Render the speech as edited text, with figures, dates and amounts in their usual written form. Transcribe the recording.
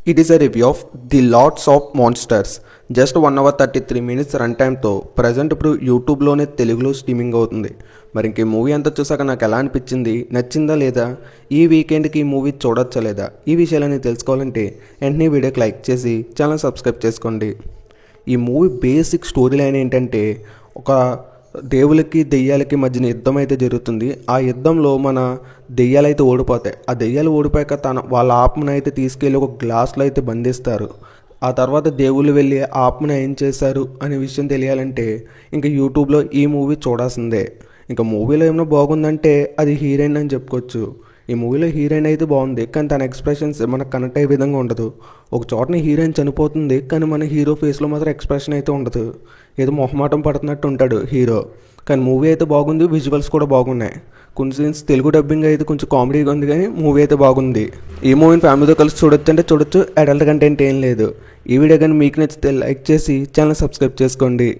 It is a review of The Lots of Monsters. Just 1 hour 33 minutes run టైమ్తో present ఇప్పుడు యూట్యూబ్లోనే తెలుగులో streaming అవుతుంది. మరి ఇంక ఈ మూవీ అంతా చూసాక నాకు ఎలా అనిపించింది, నచ్చిందా లేదా, ఈ వీకెండ్కి ఈ మూవీ చూడొచ్చా లేదా, ఈ విషయాలని తెలుసుకోవాలంటే వెంటనే వీడియోకి లైక్ చేసి ఛానల్ సబ్స్క్రైబ్ చేసుకోండి. ఈ మూవీ బేసిక్ స్టోరీ లైన్ ఏంటంటే, ఒక దేవులకి దెయ్యాలకి మధ్యన యుద్ధం అయితే జరుగుతుంది. ఆ యుద్ధంలో మన దెయ్యాలు అయితే ఓడిపోతాయి. ఆ దెయ్యాలు ఓడిపోయాక వాళ్ళ ఆత్మను అయితే తీసుకెళ్ళి ఒక గ్లాస్లో అయితే బంధిస్తారు. ఆ తర్వాత దేవుళ్ళు వెళ్ళి ఆత్మను ఏం చేశారు అనే విషయం తెలియాలంటే ఇంకా యూట్యూబ్లో ఈ మూవీ చూడాల్సిందే. ఇంకా మూవీలో ఏమైనా బాగుందంటే అది హీరోయిన్ అని చెప్పుకోవచ్చు. ఈ మూవీలో హీరోయిన్ అయితే బాగుంది, కానీ తన ఎక్స్ప్రెషన్స్ మనకు కనెక్ట్ అయ్యే విధంగా ఉండదు. ఒక చోటని హీరోయిన్ చనిపోతుంది, కానీ మన హీరో ఫేస్లో మాత్రం ఎక్స్ప్రెషన్ అయితే ఉండదు. ఏదో మొహమాటం పడుతున్నట్టు ఉంటాడు హీరో. కానీ మూవీ అయితే బాగుంది, విజువల్స్ కూడా బాగున్నాయి. కొన్ని సీన్స్ తెలుగు డబ్బింగ్ అయితే కొంచెం కామెడీగా ఉంది, కానీ మూవీ అయితే బాగుంది. ఈ మూవీని ఫ్యామిలీతో కలిసి చూడొచ్చు అంటే చూడొచ్చు, అడల్ట్ కంటెంట్ ఏం లేదు. ఈ వీడియో కానీ మీకు నచ్చితే లైక్ చేసి ఛానల్ సబ్స్క్రైబ్ చేసుకోండి.